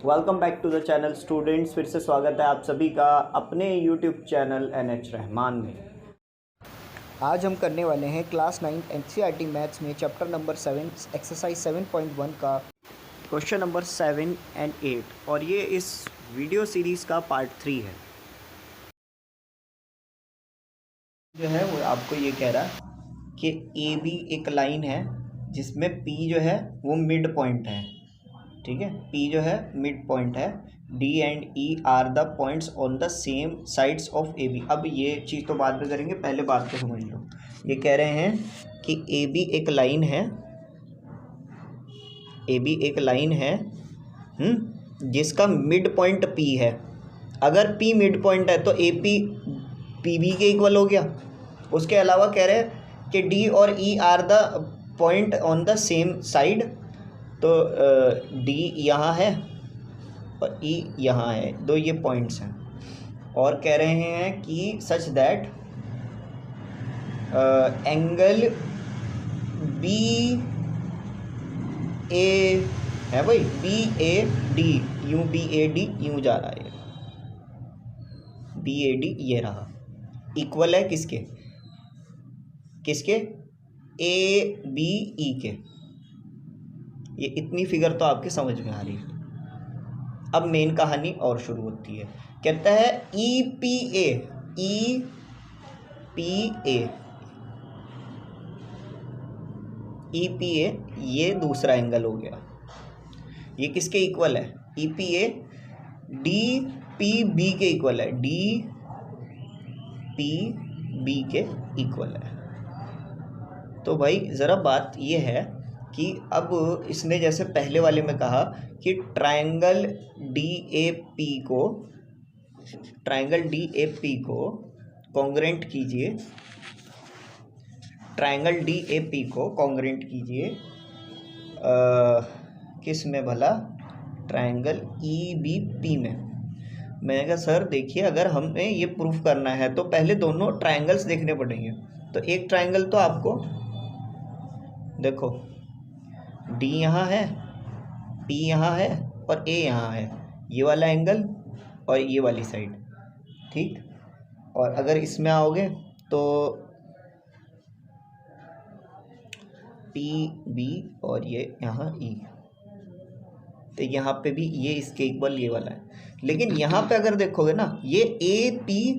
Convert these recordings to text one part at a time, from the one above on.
Welcome back to the channel students. फिर से स्वागत है आप सभी का अपने यूट्यूब चैनल NH रहमान में। आज हम करने वाले हैं क्लास 9 NCERT मैथ्स में चैप्टर नंबर 7 एक्सरसाइज 7.1 का क्वेश्चन नंबर 7 और 8 और ये इस वीडियो सीरीज़ का पार्ट 3 है। जो है वो आपको ये कह रहा कि AB एक लाइन है जिसमें P जो है वो मिड पॉइंट है, ठीक है। P जो है मिड पॉइंट है, D and E are the points on the same sides of AB। अब ये चीज़ तो बाद में करेंगे, पहले बात को समझ लो। ये कह रहे हैं कि AB एक लाइन है, AB एक लाइन है जिसका मिड पॉइंट P है। अगर P मिड पॉइंट है तो AP PB के इक्वल हो गया। उसके अलावा कह रहे हैं कि D और E are the point on the same side, तो D यहाँ है और E यहाँ है, दो ये पॉइंट्स हैं। और कह रहे हैं कि सच दैट एंगल BA है भाई, BAD यूँ BAD यूँ जा रहा है, BAD ये रहा, इक्वल है किसके ABE के। ये इतनी फिगर तो आपके समझ में आ रही है। अब मेन कहानी और शुरू होती है। कहता है EPA ये दूसरा एंगल हो गया। ये किसके इक्वल है? EPA DPB के इक्वल है, DPB के इक्वल है। तो भाई ज़रा बात ये है कि अब इसने जैसे पहले वाले में कहा कि ट्रायंगल DAP को कॉन्ग्रेंट कीजिए, ट्रायंगल DAP को कॉन्ग्रेंट कीजिए किस में भला? ट्रायंगल EBP में। मैंने कहा सर देखिए, अगर हमें ये प्रूफ करना है तो पहले दोनों ट्रायंगल्स देखने पड़ेंगे। तो एक ट्रायंगल तो आपको देखो, D यहाँ है, P यहाँ है और A यहाँ है, ये वाला एंगल और ये वाली साइड, ठीक। और अगर इसमें आओगे तो PB और ये यहाँ E, तो यहाँ पे भी ये इसके इक्वल ये वाला है। लेकिन यहाँ पे अगर देखोगे ना, ये APE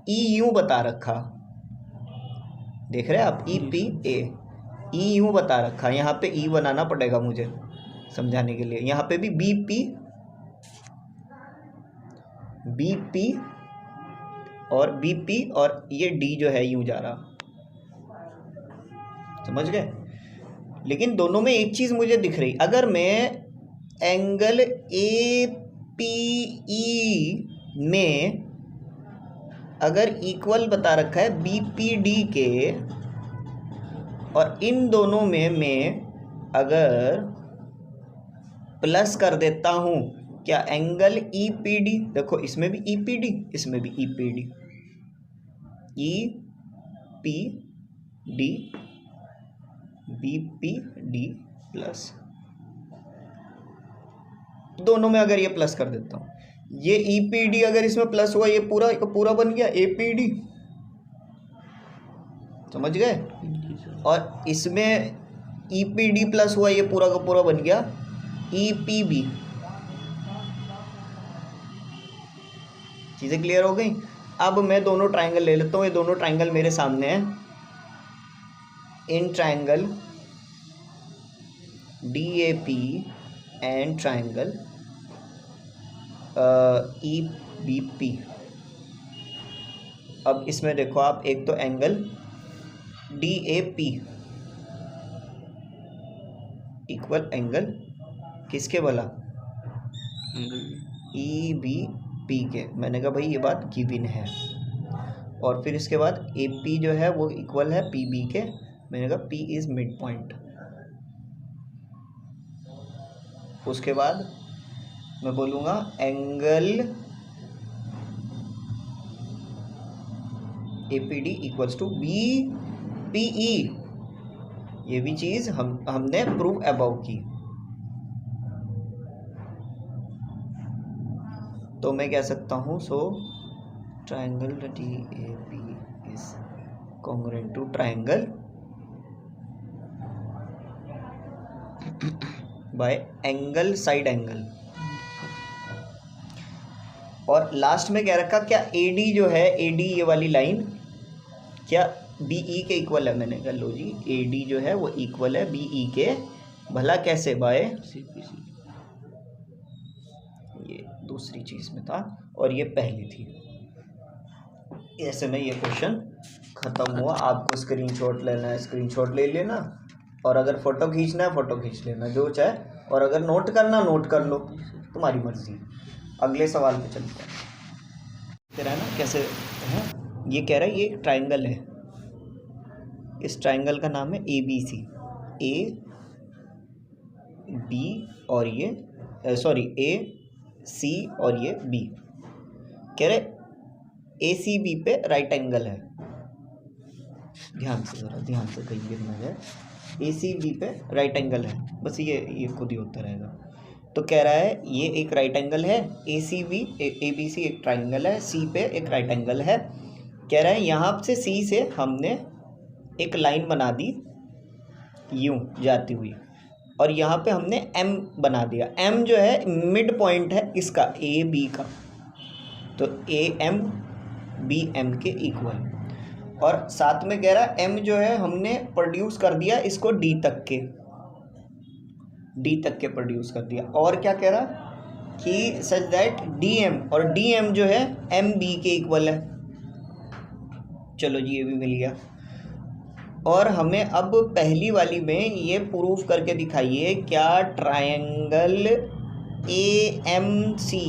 यूँ बता रखा, देख रहे हैं आप, EPA E यूँ बता रखा। यहाँ पे E बनाना पड़ेगा मुझे समझाने के लिए। यहाँ पे भी BP और BP और ये D जो है यूँ जा रहा, समझ गए। लेकिन दोनों में एक चीज़ मुझे दिख रही, अगर मैं एंगल APE में अगर इक्वल बता रखा है BPD के, और इन दोनों में मैं अगर प्लस कर देता हूँ, क्या एंगल EPD, देखो इसमें भी EPD इसमें भी EPD BPD प्लस, दोनों में अगर ये प्लस कर देता हूँ, ये EPD अगर इसमें प्लस हुआ, ये पूरा का पूरा बन गया APD, समझ गए। और इसमें EPD प्लस हुआ, ये पूरा का पूरा बन गया EPB। चीज़ें क्लियर हो गई। अब मैं दोनों ट्रायंगल ले लेता हूँ, ये दोनों ट्रायंगल मेरे सामने हैं। In triangle DAP and triangle EBP। अब इसमें देखो आप, एक तो एंगल DAP इक्वल एंगल किसके भला? EBP के। मैंने कहा भाई ये बात गिवन है। और फिर इसके बाद AP जो है वो इक्वल है PB के। मैंने कहा P इज मिड पॉइंट। उसके बाद मैं बोलूँगा angle APD equals to BPE। ये भी चीज़ हमने प्रूव अबाउ की। तो मैं कह सकता हूँ so triangle D A B is congruent to triangle by angle side angle. और लास्ट में कह रखा क्या AD जो है, AD ये वाली लाइन क्या BE के इक्वल है। मैंने कहा लो जी AD जो है वो इक्वल है BE के, भला कैसे, बाय CPC। ये दूसरी चीज़ में था और ये पहली थी। ऐसे में ये क्वेश्चन ख़त्म हुआ। आपको स्क्रीनशॉट लेना है स्क्रीनशॉट ले लेना, और अगर फ़ोटो खींचना है फ़ोटो खींच लेना, जो चाहे, और अगर नोट करना नोट कर लो, तुम्हारी मर्ज़ी। अगले सवाल पे चलते हैं। कह रहा है ना कैसे है, ये कह रहा है ये एक ट्राइंगल है, इस ट्राइंगल का नाम है ABC, AB और ये सॉरी AC और ये B। कह रहे ACB पे राइट एंगल है, ध्यान से ज़रा ध्यान से कहीं गिर ना जाए। ACB पे राइट एंगल है, बस ये खुद ही होता रहेगा। तो कह रहा है ये एक राइट एंगल है, ABC एक ट्राइंगल है, C पे एक राइट एंगल है। कह रहा है यहाँ से C से हमने एक लाइन बना दी यूं जाती हुई, और यहाँ पे हमने M बना दिया। M जो है मिड पॉइंट है इसका AB का, तो AM BM के इक्वल। और साथ में कह रहा है M जो है हमने प्रोड्यूस कर दिया इसको D तक के प्रोड्यूस कर दिया। और क्या कह रहा कि सच दैट DM और DM जो है MB के इक्वल है। चलो जी ये भी मिल गया। और हमें अब पहली वाली में ये प्रूफ करके दिखाइए क्या ट्रायंगल AMC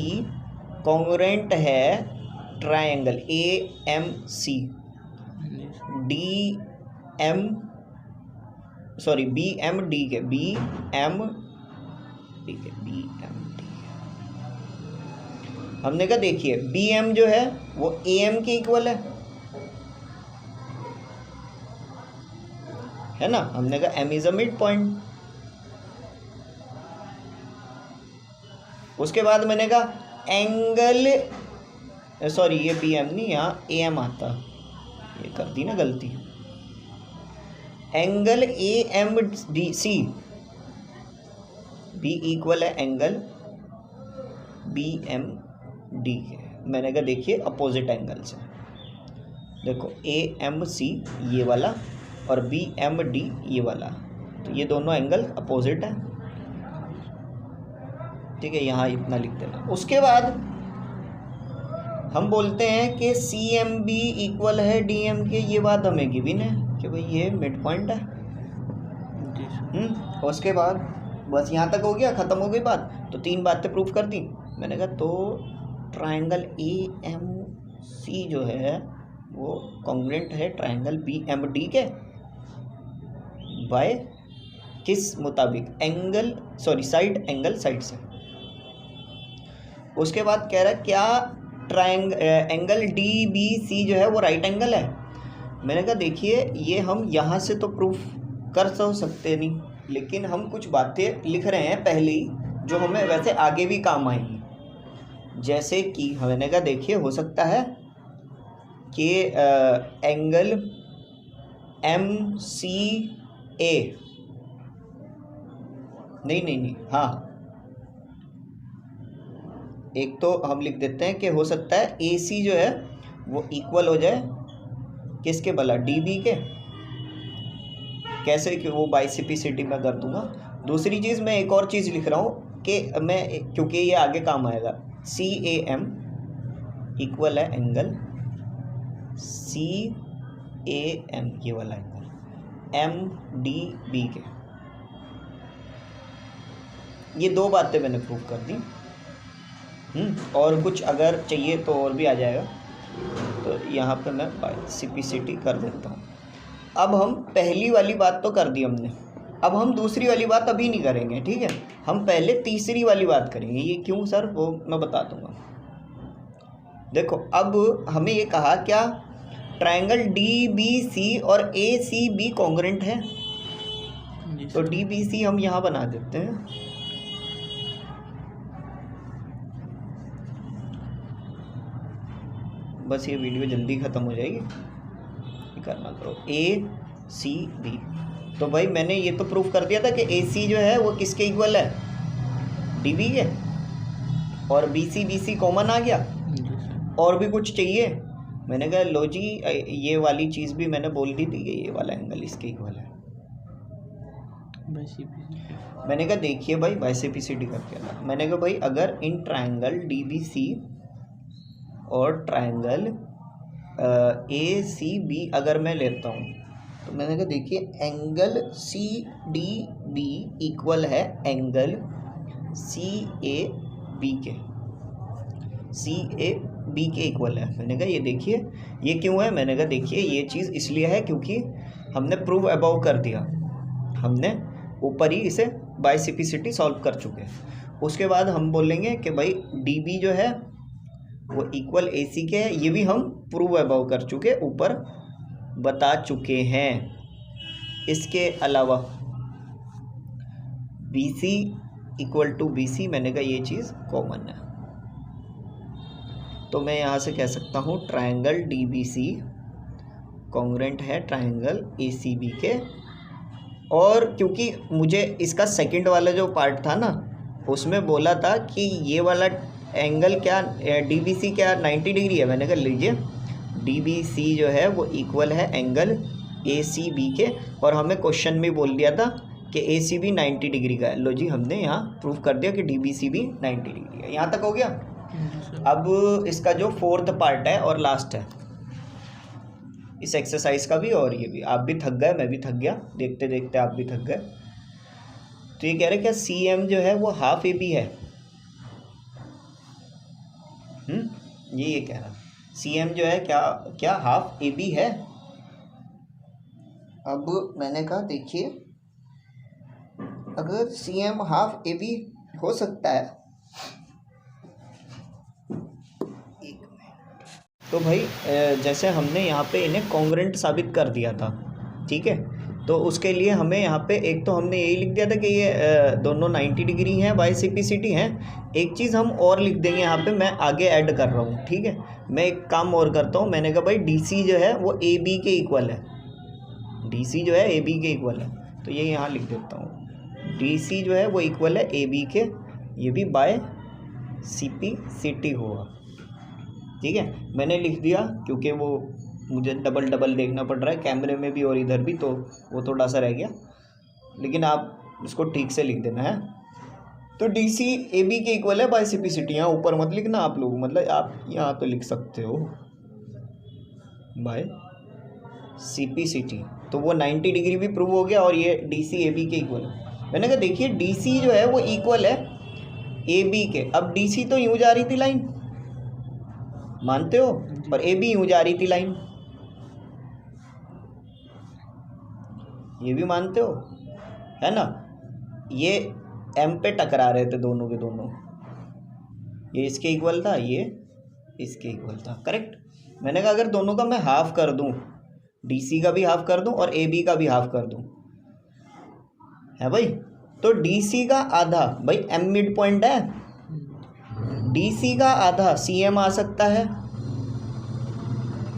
कॉन्ग्रुएंट है ट्रायंगल AMC BMD के हमने कहा देखिए BM जो है वो AM के इक्वल है ना। हमने कहा M is a mid point. उसके बाद मैंने कहा एंगल सॉरी ये BM नहीं, यहाँ AM आता, ये कर दी ना गलती। एंगल AMC B इक्वल है एंगल BMD के। मैंने कहा देखिए अपोजिट एंगल से, देखो AMC ये वाला और BMD ये वाला, तो ये दोनों एंगल अपोजिट है, ठीक है, यहाँ इतना लिख देना। उसके बाद हम बोलते हैं कि CMB इक्वल है DM के, ये बात हमें गिवन है कि भाई ये मिड पॉइंट है। उसके बाद बस यहाँ तक हो गया, ख़त्म हो गई बात। तो 3 बातें प्रूफ कर दी। मैंने कहा तो ट्रायंगल AMC जो है वो कॉन्ग्रुएंट है ट्रायंगल BMD के, बाय किस मुताबिक, angle sorry side angle side से। उसके बाद कह रहा है क्या एंगल DBC जो है वो राइट एंगल है। मैंने कहा देखिए ये हम यहाँ से तो प्रूफ कर सकते नहीं, लेकिन हम कुछ बातें लिख रहे हैं पहले ही जो हमें वैसे आगे भी काम आएंगी। जैसे कि मैंने कहा देखिए हो सकता है कि एंगल MCA नहीं हाँ, एक तो हम लिख देते हैं कि हो सकता है AC जो है वो इक्वल हो जाए किसके, भला DB के। कैसे कि वो बाई CPCT में कर दूंगा। दूसरी चीज़ मैं एक और चीज़ लिख रहा हूँ कि मैं, क्योंकि ये आगे काम आएगा, CAM इक्वल है एंगल CAM ये वाला एंगल MDB के। ये 2 बातें मैंने प्रूफ कर दी। और कुछ अगर चाहिए तो और भी आ जाएगा, तो यहाँ पे मैं CPCT कर देता हूँ। अब हम पहली वाली बात तो कर दी हमने, अब हम दूसरी वाली बात अभी नहीं करेंगे, ठीक है, हम पहले तीसरी वाली बात करेंगे। ये क्यों सर, वो मैं बता दूंगा। देखो अब हमें ये कहा क्या ट्रायंगल DBC और ACB कॉन्ग्रुएंट है, तो DBC हम यहाँ बना देते हैं। बस ये वीडियो जल्दी ख़त्म हो जाएगी, ये करना करो ACB। तो भाई मैंने ये तो प्रूफ कर दिया था कि AC जो है वो किसके इक्वल है, DB के, और BC कॉमन आ गया। और भी कुछ चाहिए? मैंने कहा लो जी, ये वाली चीज़ भी मैंने बोल दी थी कि ये वाला एंगल इसके इक्वल है। मैंने कहा देखिए भाई, बाइसेपिसिटी का क्या था। मैंने कहा भाई अगर इन ट्रायंगल DBC और ट्रायंगल ACB अगर मैं लेता हूँ, तो मैंने कहा देखिए एंगल CDB इक्वल है एंगल CAB के, CAB के इक्वल है। मैंने कहा ये देखिए ये क्यों है, मैंने कहा देखिए ये चीज़ इसलिए है क्योंकि हमने प्रूव अबाउ कर दिया, हमने ऊपर ही इसे बाइसेपिसिटी सॉल्व कर चुके हैं। उसके बाद हम बोलेंगे कि भाई DB जो है वो इक्वल AC के है, ये भी हम प्रूव अबाउ कर चुके, ऊपर बता चुके हैं। इसके अलावा BC इक्वल टू BC, मैंने कहा ये चीज़ कॉमन है, तो मैं यहाँ से कह सकता हूँ ट्रायंगल DBC कॉन्ग्रुएंट है ट्रायंगल ACB के। और क्योंकि मुझे इसका सेकंड वाला जो पार्ट था ना, उसमें बोला था कि ये वाला एंगल क्या DBC क्या 90 डिग्री है। मैंने कहा लीजिए DBC जो है वो इक्वल है एंगल ACB के, और हमें क्वेश्चन में बोल दिया था कि ACB 90 डिग्री का है। लो जी, हमने यहाँ प्रूव कर दिया कि DBC भी 90 डिग्री है। यहाँ तक हो गया। अब इसका जो फोर्थ पार्ट है और लास्ट है इस एक्सरसाइज का भी, और ये भी, आप भी थक गए, मैं भी थक गया, देखते देखते आप भी थक गए। तो ये कह रहे क्या CM जो है वो हाफ AB है। ये कह रहा CM जो है क्या हाफ AB है। अब मैंने कहा देखिए अगर CM हाफ AB हो सकता है, तो भाई जैसे हमने यहाँ पे इन्हें कॉन्ग्रुएंट साबित कर दिया था, ठीक है। तो उसके लिए हमें यहाँ पे एक तो हमने यही लिख दिया था कि ये दोनों 90 डिग्री हैं, बाइसेपिसिटी हैं। एक चीज़ हम और लिख देंगे यहाँ पे, मैं आगे ऐड कर रहा हूँ, ठीक है। मैं एक काम और करता हूँ, मैंने कहा भाई DC जो है वो AB के इक्वल है, DC जो है AB के इक्वल है, तो ये यहाँ लिख देता हूँ DC जो है वो इक्वल है AB के, ये भी बाय CPCT होगा, ठीक है। मैंने लिख दिया क्योंकि वो मुझे डबल देखना पड़ रहा है कैमरे में भी और इधर भी, तो वो थोड़ा सा रह गया, लेकिन आप उसको ठीक से लिख देना है। तो DC AB के इक्वल है बाइसेपिसिटी, यहाँ ऊपर मत लिखना आप लोग, मतलब आप यहाँ तो लिख सकते हो बाय CPCT, तो वो 90 डिग्री भी प्रूव हो गया और ये DC AB के इक्वल है। मैंने कहा देखिए DC जो है वो इक्वल है AB के। अब DC तो यूँ जा रही थी लाइन, मानते हो, और AB यूँ जा रही थी लाइन, ये भी मानते हो, है ना। ये M पे टकरा रहे थे दोनों के दोनों, ये इसके इक्वल था, ये इसके इक्वल था, करेक्ट। मैंने कहा अगर दोनों का मैं हाफ कर दूं, DC का भी हाफ कर दूं और AB का भी हाफ कर दूं, है भाई, तो DC का आधा, भाई M मिड पॉइंट है, DC का आधा CM आ सकता है,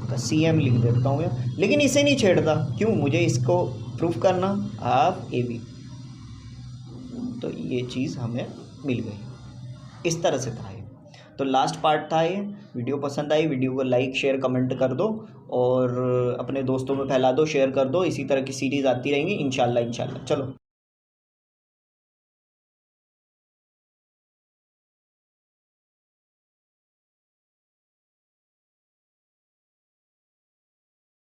तो CM लिख देता हूँ यार, लेकिन इसे नहीं छेड़ता, क्यों, मुझे इसको प्रूफ करना हाफ AB, तो ये चीज़ हमें मिल गई। इस तरह से था ये, तो लास्ट पार्ट था ये। वीडियो पसंद आई, वीडियो को लाइक शेयर कमेंट कर दो और अपने दोस्तों में फैला दो, शेयर कर दो। इसी तरह की सीरीज़ आती रहेंगी इंशाल्लाह। चलो।